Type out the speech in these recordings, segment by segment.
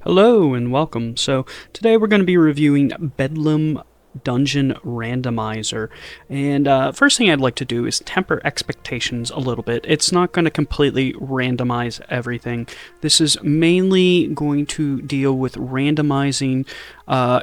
Hello and welcome. So today we're going to be reviewing Bedlam Dungeon Randomizer, and first thing I'd like to do is temper expectations a little bit. It's not going to completely randomize everything. This is mainly going to deal with randomizing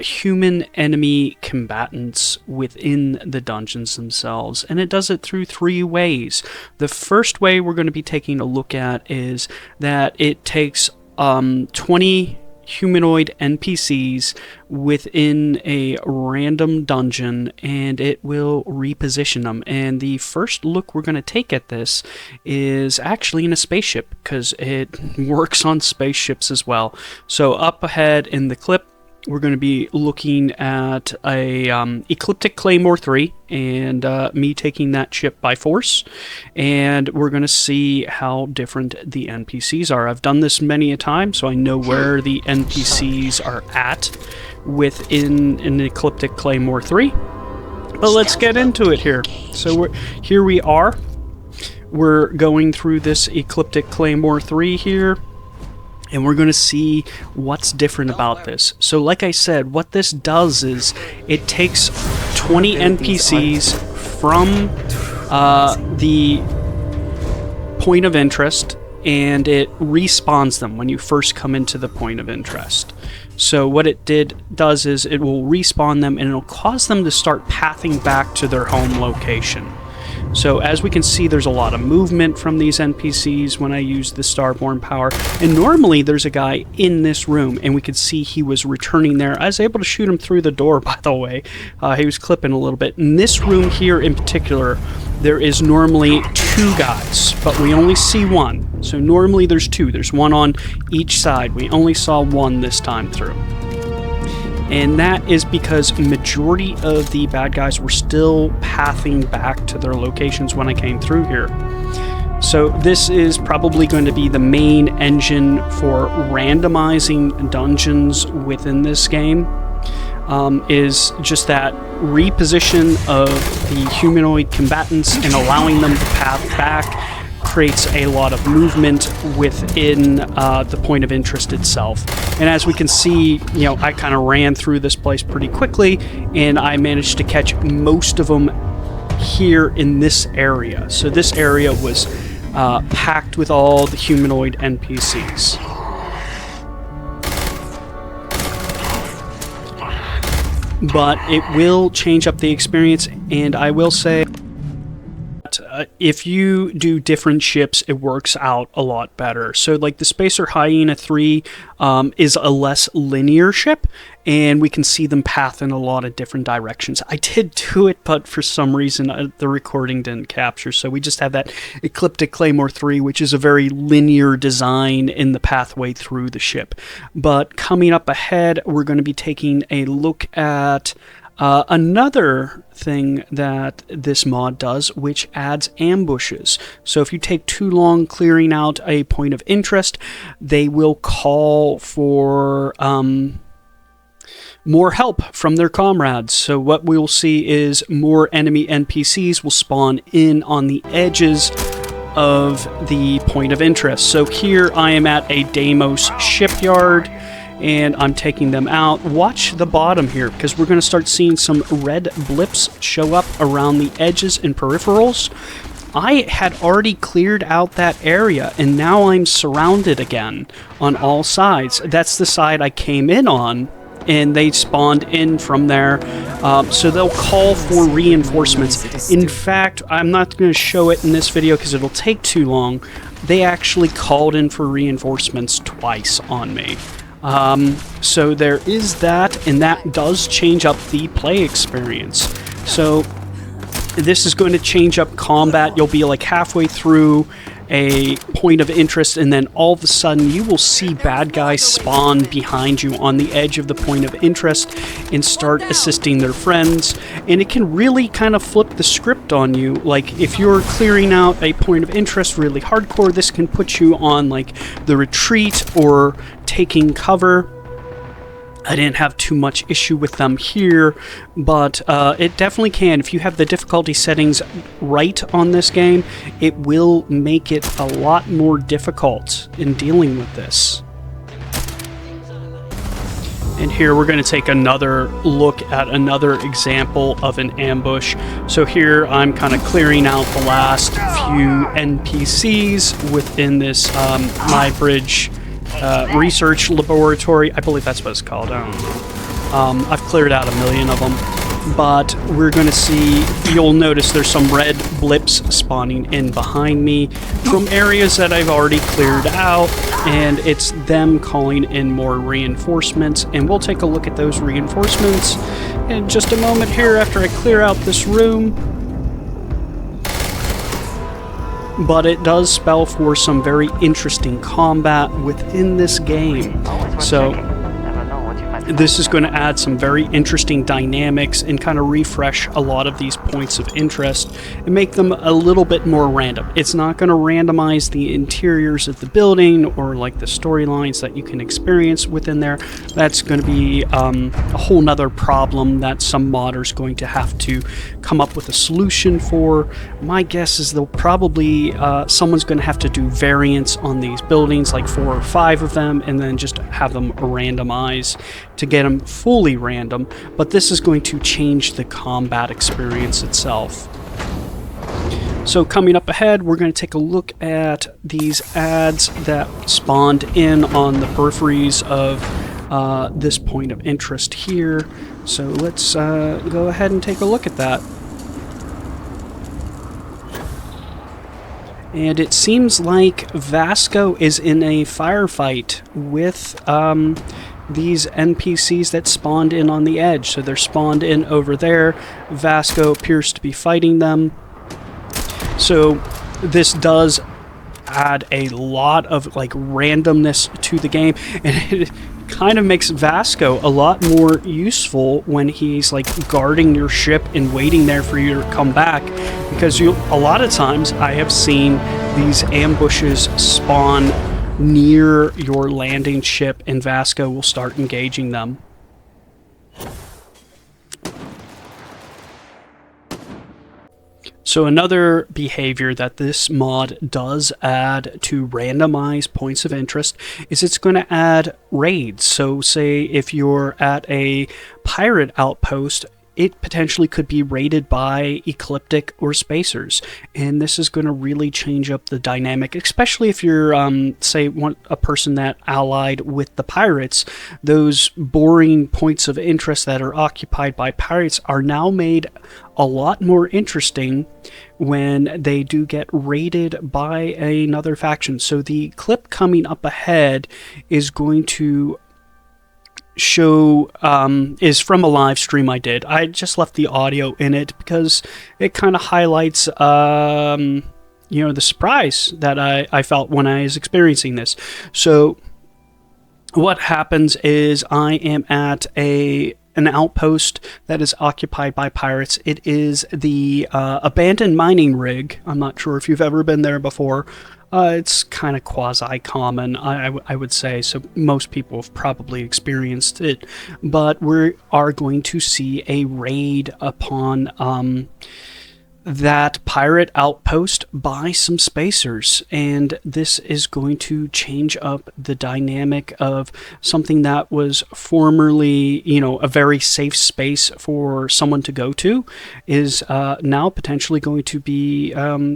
human enemy combatants within the dungeons themselves, and it does it through three ways. The first way we're going to be taking a look at is that it takes 20 humanoid NPCs within a random dungeon, and it will reposition them. And the first look we're going to take at this is actually in a spaceship, because it works on spaceships as well. So up ahead in the clip, we're going to be looking at a Ecliptic Claymore 3 and me taking that ship by force, and we're going to see how different the NPCs are. I've done this many a time, so I know where the NPCs are at within an Ecliptic Claymore 3. But let's get into it here. So here we are. We're going through this Ecliptic Claymore 3 here, and we're going to see what's different about this. So like I said, what this does is it takes 20 NPCs from the point of interest, and it respawns them when you first come into the point of interest. So what it does is it will respawn them, and it'll cause them to start pathing back to their home location. So as we can see, there's a lot of movement from these NPCs when I use the Starborn power. And normally there's a guy in this room, and we could see he was returning there. I was able to shoot him through the door, by the way. He was clipping a little bit. In this room here in particular, there is normally two guys, but we only see one. So normally there's two. There's one on each side. We only saw one this time through. And that is because majority of the bad guys were still pathing back to their locations when I came through here. So this is probably going to be the main engine for randomizing dungeons within this game, is just that reposition of the humanoid combatants and allowing them to path back. Creates a lot of movement within the point of interest itself. And as we can see, you know, I kind of ran through this place pretty quickly, and I managed to catch most of them here in this area. So this area was packed with all the humanoid NPCs. But it will change up the experience, and I will say, if you do different ships, it works out a lot better. So like the Spacer Hyena 3 is a less linear ship, and we can see them path in a lot of different directions. I did do it, but for some reason the recording didn't capture, so we just have that Ecliptic Claymore 3, which is a very linear design in the pathway through the ship. But coming up ahead, we're going to be taking a look at another thing that this mod does, which adds ambushes. So if you take too long clearing out a point of interest, they will call for more help from their comrades. So what we'll see is more enemy NPCs will spawn in on the edges of the point of interest. So here I am at a Deimos shipyard, and I'm taking them out. Watch the bottom here, because we're going to start seeing some red blips show up around the edges and peripherals. I had already cleared out that area, and now I'm surrounded again on all sides. That's the side I came in on, and they spawned in from there. So they'll call for reinforcements. In fact, I'm not going to show it in this video because it'll take too long. They actually called in for reinforcements twice on me. So there is that, and that does change up the play experience. So this is going to change up combat. You'll be like halfway through a point of interest, and then all of a sudden you will see bad guys spawn behind you on the edge of the point of interest and start assisting their friends, and it can really kind of flip the script on you. Like if you're clearing out a point of interest really hardcore, this can put you on like the retreat or taking cover. I didn't have too much issue with them here, but it definitely can. If you have the difficulty settings right on this game, it will make it a lot more difficult in dealing with this. And here we're going to take another look at another example of an ambush. So here I'm kind of clearing out the last few NPCs within this My Bridge research laboratory. I believe that's what it's called. I don't know. I've cleared out 1 million of them. But we're going to see, you'll notice there's some red blips spawning in behind me from areas that I've already cleared out, and it's them calling in more reinforcements, and we'll take a look at those reinforcements in just a moment here after I clear out this room. But it does spell for some very interesting combat within this game. So this is going to add some very interesting dynamics and kind of refresh a lot of these points of interest and make them a little bit more random. It's not going to randomize the interiors of the building or like the storylines that you can experience within there. That's going to be a whole nother problem that some modders going to have to come up with a solution for. My guess is they'll probably, someone's going to have to do variants on these buildings, like 4 or 5 of them, and then just have them randomize to get them fully random, but this is going to change the combat experience itself. So coming up ahead, we're going to take a look at these ads that spawned in on the peripheries of this point of interest here. So let's go ahead and take a look at that. And it seems like Vasco is in a firefight with these NPCs that spawned in on the edge. So they're spawned in over there. Vasco appears to be fighting them. So this does add a lot of like randomness to the game, and it kind of makes Vasco a lot more useful when he's like guarding your ship and waiting there for you to come back, because a lot of times I have seen these ambushes spawn near your landing ship and Vasco will start engaging them. So another behavior that this mod does add to randomize points of interest is it's going to add raids. So say if you're at a pirate outpost, it potentially could be raided by Ecliptic or Spacers, and this is going to really change up the dynamic, especially if you're, say, a person that allied with the pirates. Those boring points of interest that are occupied by pirates are now made a lot more interesting when they do get raided by another faction. So the clip coming up ahead is going to show is from a live stream I did. I just left the audio in it because it kind of highlights you know, the surprise that I felt when I was experiencing this. So what happens is I am at an outpost that is occupied by pirates. It is the abandoned mining rig. I'm not sure if you've ever been there before. It's kind of quasi-common, I would say, so most people have probably experienced it. But we are going to see a raid upon that pirate outpost by some Spacers, and this is going to change up the dynamic of something that was formerly, you know, a very safe space for someone to go to, is now potentially going to be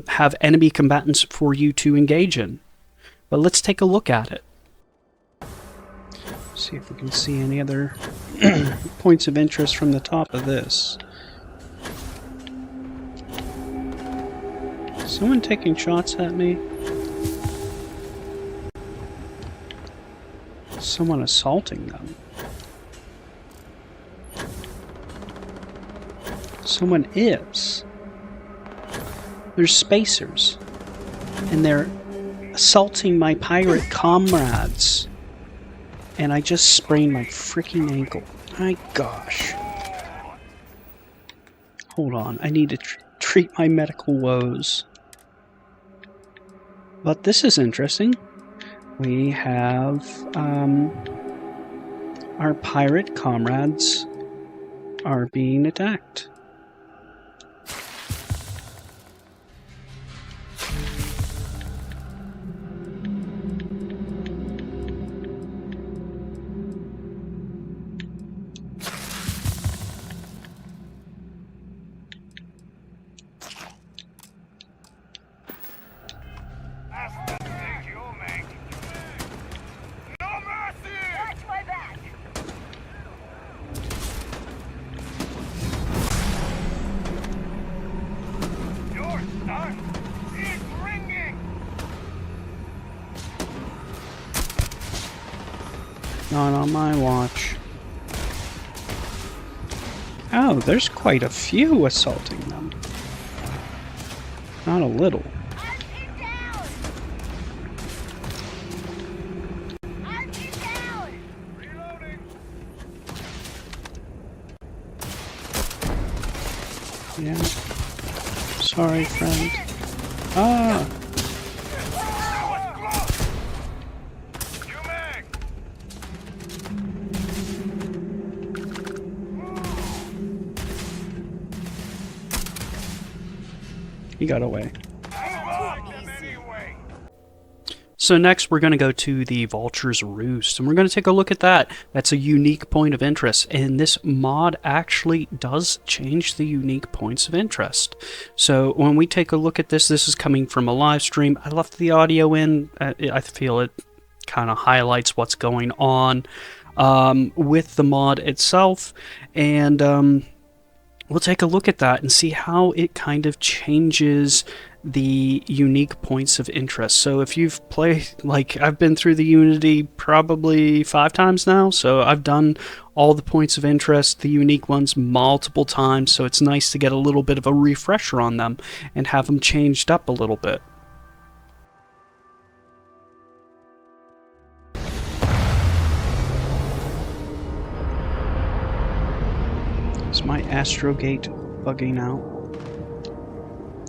have enemy combatants for you to engage in. But let's take a look at it. See if we can see any other points of interest from the top of this. Someone taking shots at me? Someone assaulting them? Someone is. There's Spacers. And they're assaulting my pirate comrades. And I just sprained my freaking ankle. My gosh. Hold on, I need to treat my medical woes. But this is interesting. We have our pirate comrades are being attacked. Not on my watch. Oh, there's quite a few assaulting them. Not a little. Yeah. Sorry, friend. Ah! He got away. So next we're going to go to the Vulture's Roost, and we're going to take a look at that. That's a unique point of interest, and this mod actually does change the unique points of interest. So when we take a look at this, this is coming from a live stream. I left the audio in. I feel it kind of highlights what's going on with the mod itself, and we'll take a look at that and see how it kind of changes the unique points of interest. So if you've played, like, I've been through the Unity probably 5 times now, so I've done all the points of interest, the unique ones, multiple times, so it's nice to get a little bit of a refresher on them and have them changed up a little bit. Is my astrogate bugging out?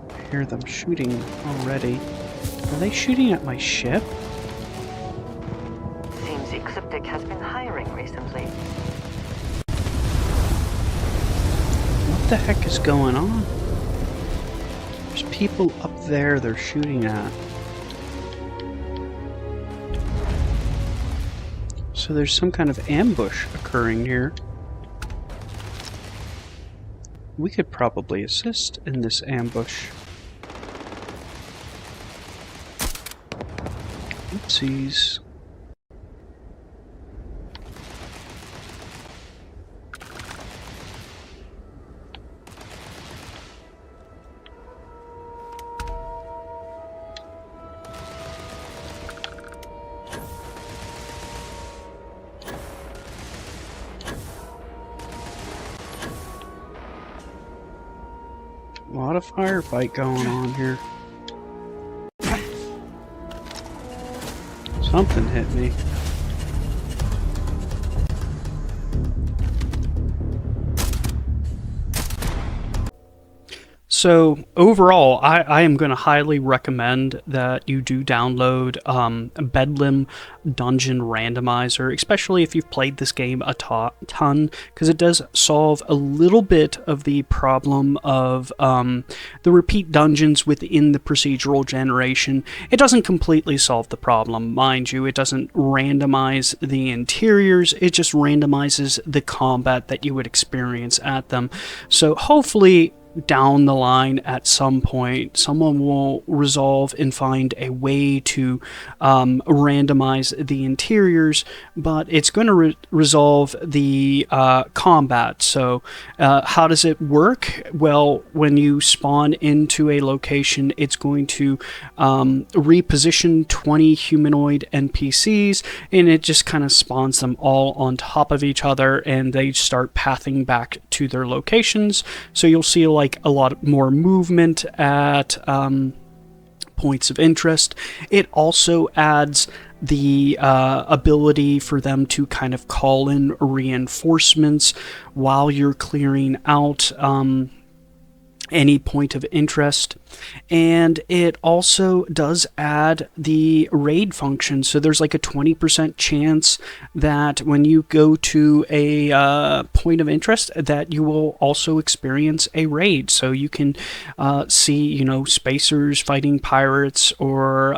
I hear them shooting already. Are they shooting at my ship? Seems Ecliptic has been hiring recently. What the heck is going on? There's people up there they're shooting at. So there's some kind of ambush occurring here. We could probably assist in this ambush. Oopsies. A lot of firefight going on here. Something hit me. So overall, I am going to highly recommend that you do download Bedlam Dungeon Randomizer, especially if you've played this game a ton, because it does solve a little bit of the problem of the repeat dungeons within the procedural generation. It doesn't completely solve the problem, mind you. It doesn't randomize the interiors, it just randomizes the combat that you would experience at them. So hopefully down the line at some point someone will resolve and find a way to randomize the interiors, but it's going to resolve the combat. So how does it work? Well, when you spawn into a location, it's going to reposition 20 humanoid NPCs, and it just kind of spawns them all on top of each other, and they start pathing back to their locations. So you'll see like a lot more movement at points of interest. It also adds the ability for them to kind of call in reinforcements while you're clearing out any point of interest, and it also does add the raid function. So there's like a 20% chance that when you go to a point of interest that you will also experience a raid. So you can see, you know, spacers fighting pirates, or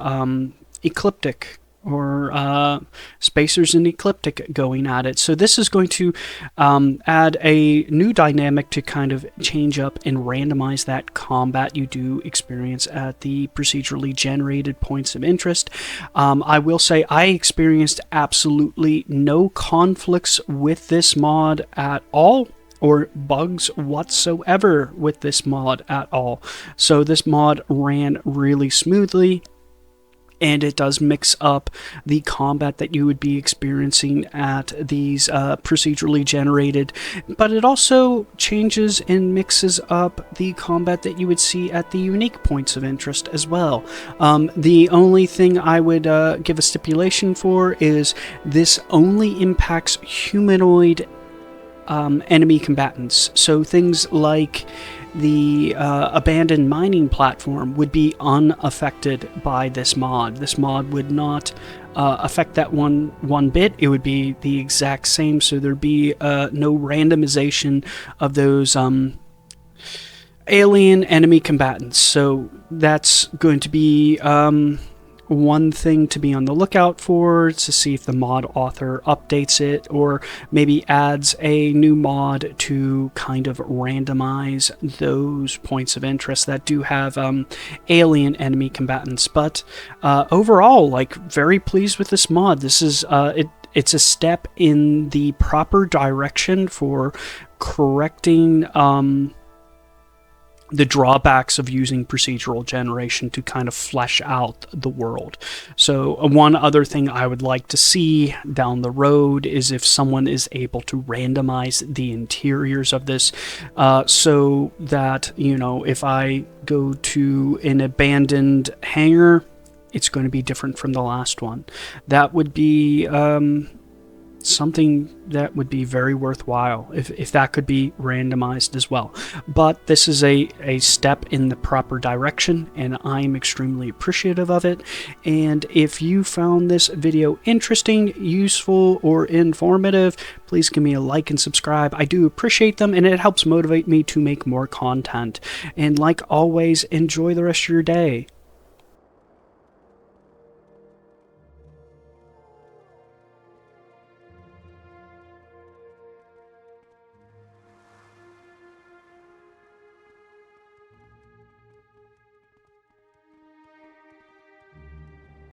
Ecliptic, or spacers and Ecliptic going at it. So this is going to add a new dynamic to kind of change up and randomize that combat you do experience at the procedurally generated points of interest. I will say I experienced absolutely no conflicts with this mod at all, or bugs whatsoever with this mod at all. So this mod ran really smoothly. and it does mix up the combat that you would be experiencing at these procedurally generated, but it also changes and mixes up the combat that you would see at the unique points of interest as well. The only thing I would give a stipulation for is this only impacts humanoid enemy combatants. So things like the abandoned mining platform would be unaffected by this mod. This mod would not affect that one bit. It would be the exact same, so there'd be no randomization of those alien enemy combatants. So that's going to be one thing to be on the lookout for, to see if the mod author updates it or maybe adds a new mod to kind of randomize those points of interest that do have alien enemy combatants. But overall, like, very pleased with this mod. This is it's a step in the proper direction for correcting the drawbacks of using procedural generation to kind of flesh out the world. So one other thing I would like to see down the road is if someone is able to randomize the interiors of this, so that, you know, if I go to an abandoned hangar, it's going to be different from the last one. That would be something that would be very worthwhile if that could be randomized as well. But this is a step in the proper direction, and I'm extremely appreciative of it. And if you found this video interesting, useful, or informative, please give me a like and subscribe. I do appreciate them, and it helps motivate me to make more content. And like always, enjoy the rest of your day.